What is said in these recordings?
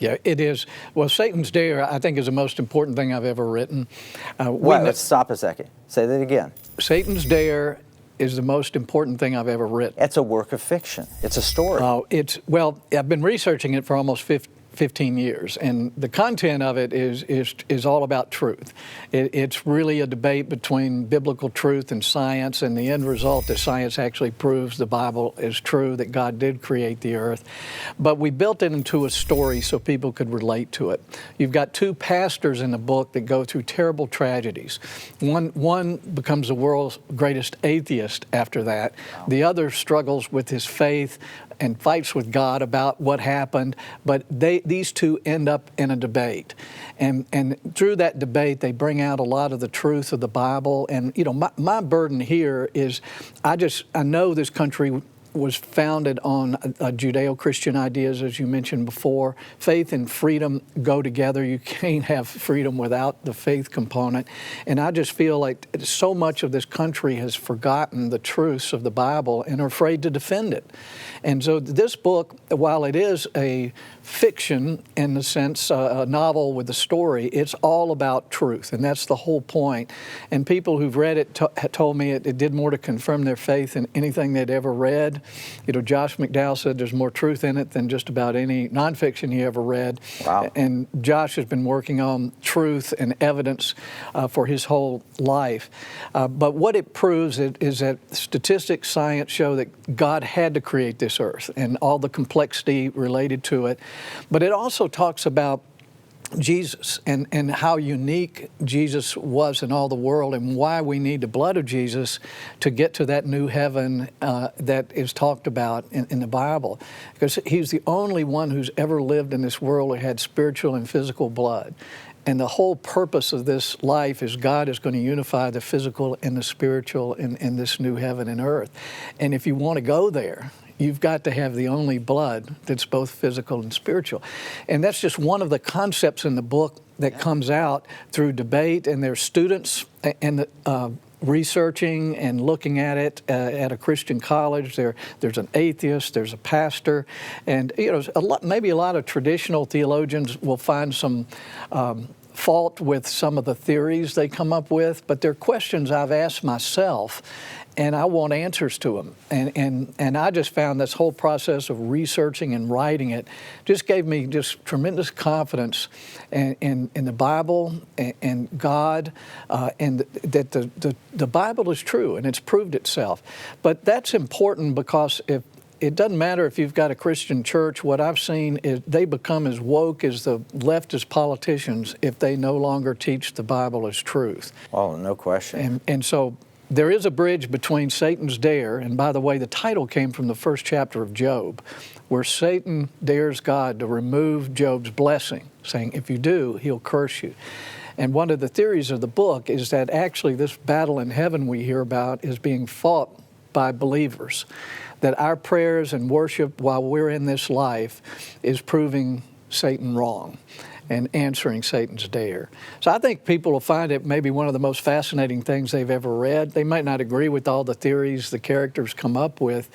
Yeah, it is. Well, Satan's Dare, I think, is the most important thing I've ever written. Well, let's stop a second. Say that again. Satan's Dare is the most important thing I've ever written. It's a work of fiction. It's a story. Well, I've been researching it for almost 15 years, and the content of it is all about truth. It's really a debate between biblical truth and science, and the end result is science actually proves the Bible is true, that God did create the earth. But we built it into a story so people could relate to it. You've got two pastors in the book that go through terrible tragedies. One becomes the world's greatest atheist after that. Wow. The other struggles with his faith and fights with God about what happened, but these two end up in a debate. And through that debate, they bring out a lot of the truth of the Bible. And, you know, my burden here is I know this country was founded on Judeo-Christian ideas, as you mentioned before. Faith and freedom go together. You can't have freedom without the faith component. And I just feel like so much of this country has forgotten the truths of the Bible and are afraid to defend it. And so this book, while it is a fiction in the sense, a novel with a story, it's all about truth, and that's the whole point. And people who've read it told me it did more to confirm their faith than anything they'd ever read. You know, Josh McDowell said there's more truth in it than just about any nonfiction he ever read. Wow. And Josh has been working on truth and evidence for his whole life. But what it proves is that statistics, science show that God had to create this earth and all the complexity related to it. But it also talks about Jesus and how unique Jesus was in all the world, and why we need the blood of Jesus to get to that new heaven that is talked about in the Bible. Because he's the only one who's ever lived in this world who had spiritual and physical blood. And the whole purpose of this life is God is going to unify the physical and the spiritual in this new heaven and earth. And if you want to go there, you've got to have the only blood that's both physical and spiritual. And that's just one of the concepts in the book that comes out through debate, and there's students and researching and looking at it at a Christian college. There's an atheist, there's a pastor, and you know, maybe a lot of traditional theologians will find some fault with some of the theories they come up with, but they're questions I've asked myself, and I want answers to them. And I just found this whole process of researching and writing it just gave me just tremendous confidence in the Bible and God, and that the Bible is true, and it's proved itself. But that's important because it doesn't matter if you've got a Christian church. What I've seen is they become as woke as the leftist politicians if they no longer teach the Bible as truth. Oh, no question. And so there is a bridge between Satan's dare, and by the way, the title came from the first chapter of Job, where Satan dares God to remove Job's blessing, saying, if you do, he'll curse you. And one of the theories of the book is that actually this battle in heaven we hear about is being fought by believers, that our prayers and worship while we're in this life is proving Satan wrong and answering Satan's dare. So I think people will find it maybe one of the most fascinating things they've ever read. They might not agree with all the theories the characters come up with,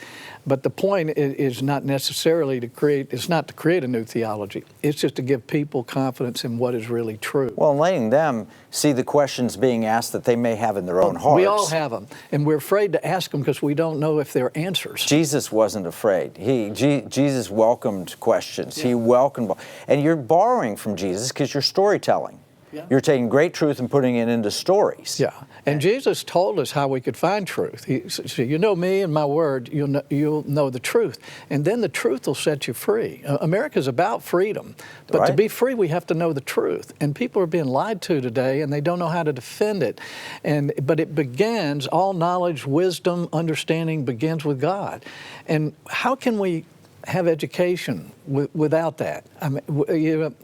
but the point is not necessarily to create a new theology. It's just to give people confidence in what is really true. Well, letting them see the questions being asked that they may have in their own hearts. We all have them, and we're afraid to ask them because we don't know if they're answers. Jesus wasn't afraid. Jesus welcomed questions. Yeah. He welcomed, and you're borrowing from Jesus because you're storytelling. Yeah. You're taking great truth and putting it into stories. Yeah, and Jesus told us how we could find truth. He said, you know me and my word, you'll know the truth. And then the truth will set you free. America's about freedom. But to be free, we have to know the truth. And people are being lied to today, and they don't know how to defend it. But it begins, all knowledge, wisdom, understanding begins with God. And how can we have education without that? I mean,